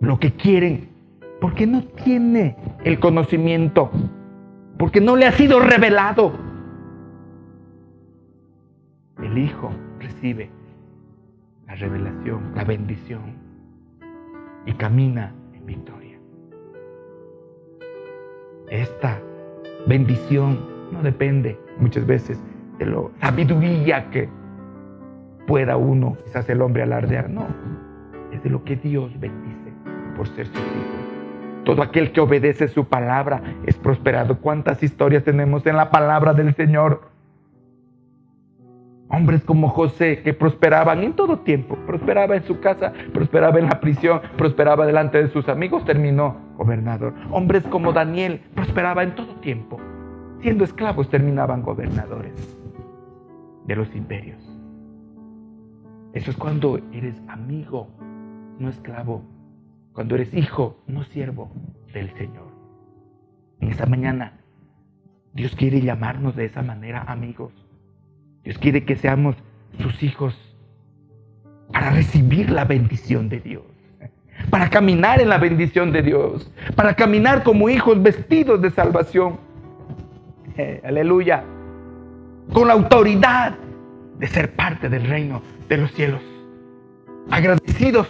lo que quieren, porque no tiene el conocimiento, porque no le ha sido revelado. El Hijo recibe la revelación, la bendición, y camina en victoria. Esta bendición no depende muchas veces de la sabiduría que pueda uno, quizás el hombre, alardear. No, es de lo que Dios bendice por ser sus hijos. Todo aquel que obedece su palabra es prosperado. ¿Cuántas historias tenemos en la palabra del Señor? Hombres como José que prosperaban en todo tiempo. Prosperaba en su casa, prosperaba en la prisión, prosperaba delante de sus amigos, terminó gobernador. Hombres como Daniel prosperaba en todo tiempo. Siendo esclavos terminaban gobernadores de los imperios. Eso es cuando eres amigo, no esclavo. Cuando eres hijo, no siervo del Señor. En esta mañana, Dios quiere llamarnos de esa manera amigos. Dios quiere que seamos sus hijos para recibir la bendición de Dios, para caminar en la bendición de Dios, para caminar como hijos vestidos de salvación. Aleluya. Con la autoridad de ser parte del reino de los cielos. Agradecidos,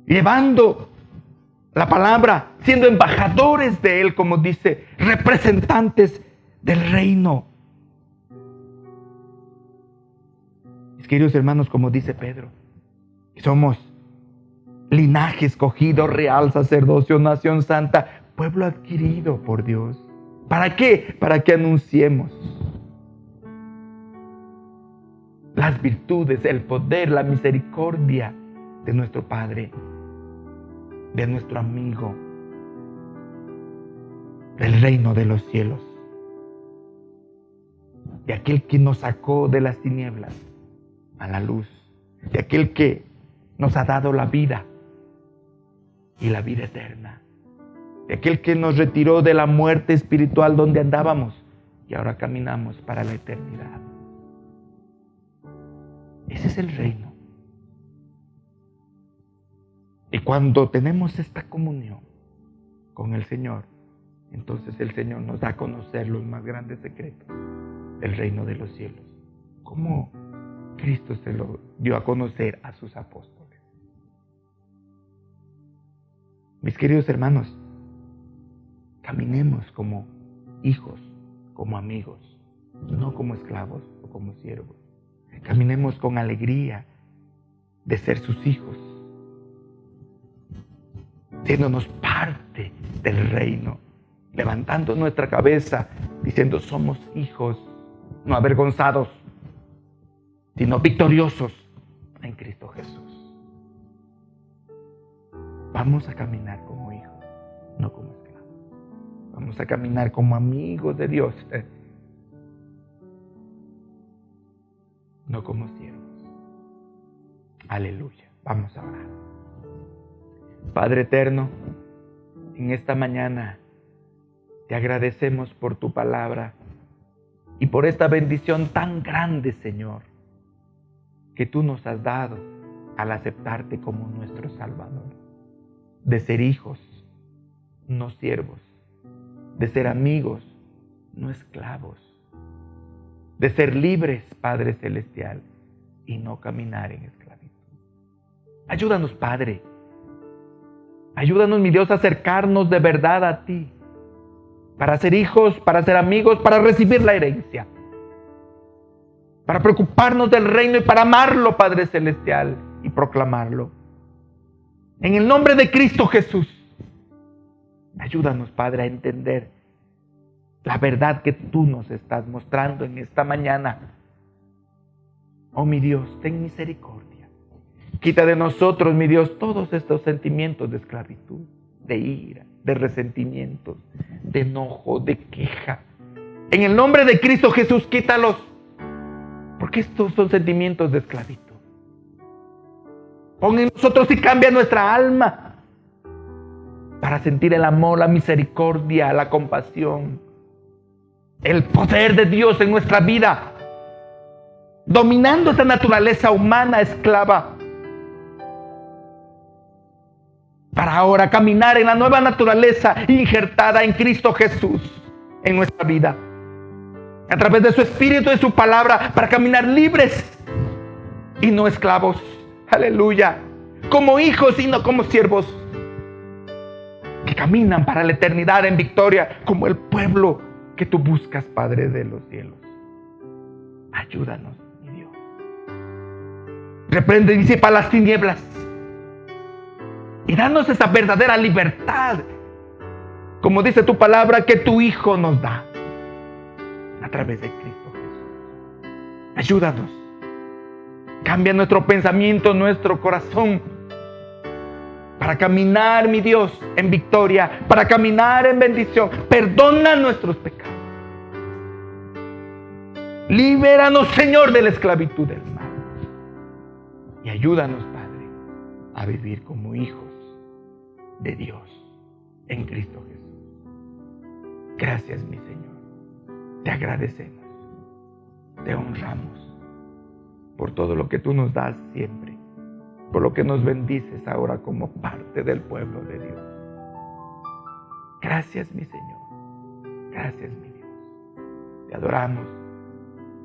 llevando la palabra, siendo embajadores de Él, como dice, representantes del reino. Mis queridos hermanos, como dice Pedro, somos linaje escogido, real sacerdocio, nación santa, pueblo adquirido por Dios. ¿Para qué? Para que anunciemos las virtudes, el poder, la misericordia de nuestro Padre, de nuestro amigo, del reino de los cielos, de aquel que nos sacó de las tinieblas a la luz, de aquel que nos ha dado la vida y la vida eterna, de aquel que nos retiró de la muerte espiritual donde andábamos y ahora caminamos para la eternidad. Ese es el reino. Y cuando tenemos esta comunión con el Señor, entonces el Señor nos da a conocer los más grandes secretos del reino de los cielos, como Cristo se lo dio a conocer a sus apóstoles. Mis queridos hermanos, caminemos como hijos, como amigos, no como esclavos o como siervos. Caminemos con alegría de ser sus hijos, siéndonos parte del reino, levantando nuestra cabeza, diciendo somos hijos, no avergonzados, sino victoriosos en Cristo Jesús. Vamos a caminar como hijos, no como esclavos. Vamos a caminar como amigos de Dios, no como siervos. Aleluya. Vamos a orar. Padre eterno, en esta mañana te agradecemos por tu palabra y por esta bendición tan grande, Señor, que tú nos has dado al aceptarte como nuestro Salvador. De ser hijos, no siervos. De ser amigos, no esclavos. De ser libres, Padre Celestial, y no caminar en esclavitud. Ayúdanos, Padre. Ayúdanos, mi Dios, a acercarnos de verdad a ti, para ser hijos, para ser amigos, para recibir la herencia, para preocuparnos del reino y para amarlo, Padre Celestial, y proclamarlo. En el nombre de Cristo Jesús, ayúdanos, Padre, a entender la verdad que tú nos estás mostrando en esta mañana. Oh, mi Dios, ten misericordia. Quita de nosotros, mi Dios, todos estos sentimientos de esclavitud, de ira, de resentimientos, de enojo, de queja. En el nombre de Cristo Jesús, quítalos. Porque estos son sentimientos de esclavitud. Pon en nosotros y cambia nuestra alma para sentir el amor, la misericordia, la compasión, el poder de Dios en nuestra vida, dominando esta naturaleza humana esclava. para ahora caminar en la nueva naturaleza injertada en Cristo Jesús en nuestra vida. A través de su Espíritu y su palabra, para caminar libres y no esclavos. Aleluya. Como hijos y no como siervos, que caminan para la eternidad en victoria, como el pueblo que tú buscas, Padre de los cielos. Ayúdanos, mi Dios. Reprende y disipa las tinieblas y danos esa verdadera libertad, como dice tu palabra, que tu Hijo nos da a través de Cristo Jesús. Ayúdanos. Cambia nuestro pensamiento, nuestro corazón, para caminar, mi Dios, en victoria, para caminar en bendición. Perdona nuestros pecados. Libéranos, Señor, de la esclavitud del mal. Y ayúdanos, Padre, a vivir como hijos de Dios en Cristo Jesús. Gracias, mi Señor. Te agradecemos. Te honramos por todo lo que tú nos das siempre, por lo que nos bendices ahora como parte del pueblo de Dios. Gracias, mi Señor. Gracias, mi Dios. Te adoramos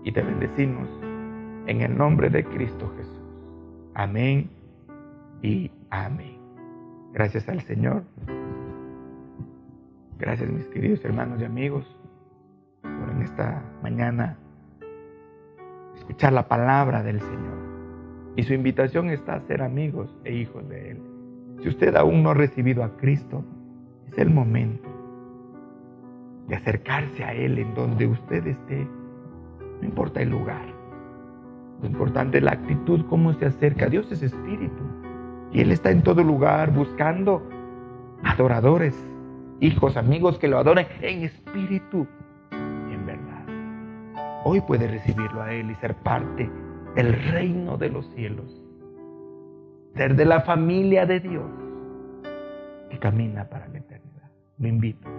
y te bendecimos en el nombre de Cristo Jesús. Amén y amén. Gracias al Señor. Gracias, mis queridos hermanos y amigos, por en esta mañana escuchar la palabra del Señor. Y su invitación está a ser amigos e hijos de Él. Si usted aún no ha recibido a Cristo, es el momento de acercarse a Él en donde usted esté. No importa el lugar. Lo importante es la actitud, cómo se acerca. Dios es espíritu. Y Él está en todo lugar buscando adoradores, hijos, amigos que lo adoren en espíritu y en verdad. Hoy puede recibirlo a Él y ser parte del reino de los cielos. Ser de la familia de Dios que camina para la eternidad. Lo invito.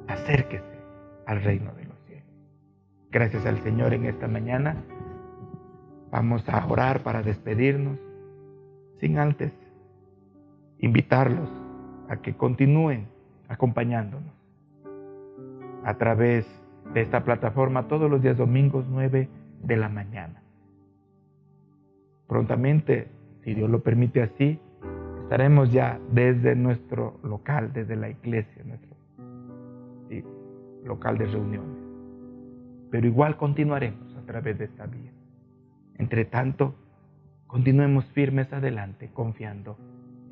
Acérquese al reino de los cielos. Gracias al Señor en esta mañana. Vamos a orar para despedirnos, sin antes invitarlos a que continúen acompañándonos a través de esta plataforma todos los días domingos 9 de la mañana. Prontamente, si Dios lo permite así, estaremos ya desde nuestro local, desde la iglesia, nuestro local de reuniones. Pero igual continuaremos a través de esta vía. Entre tanto, continuemos firmes adelante, confiando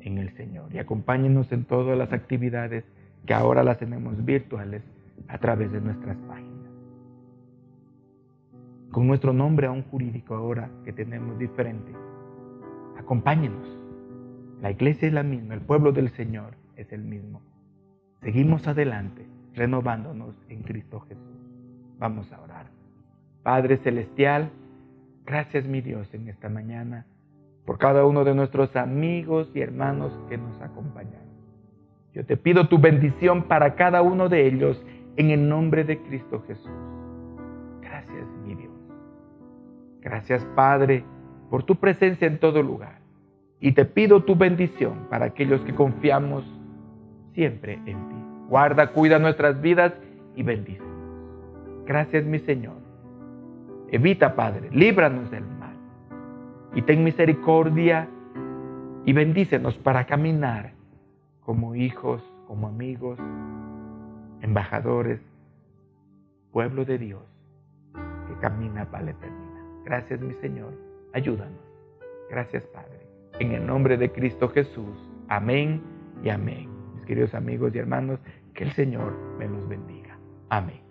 en el Señor. Y acompáñenos en todas las actividades que ahora las tenemos virtuales a través de nuestras páginas. Con nuestro nombre aún jurídico ahora que tenemos diferente, acompáñenos. La iglesia es la misma, el pueblo del Señor es el mismo. Seguimos adelante, renovándonos en Cristo Jesús. Vamos a orar. Padre Celestial, gracias, mi Dios, en esta mañana por cada uno de nuestros amigos y hermanos que nos acompañan. Yo te pido tu bendición para cada uno de ellos en el nombre de Cristo Jesús. Gracias, mi Dios. Gracias, Padre, por tu presencia en todo lugar. Y te pido tu bendición para aquellos que confiamos siempre en ti. Guarda, cuida nuestras vidas y bendícenos. Gracias, mi Señor. Evita, Padre, líbranos del mal. Y ten misericordia y bendícenos para caminar como hijos, como amigos, embajadores, pueblo de Dios que camina para la eternidad. Gracias, mi Señor. Ayúdanos. Gracias, Padre. En el nombre de Cristo Jesús. Amén y amén. Mis queridos amigos y hermanos, que el Señor me los bendiga. Amén.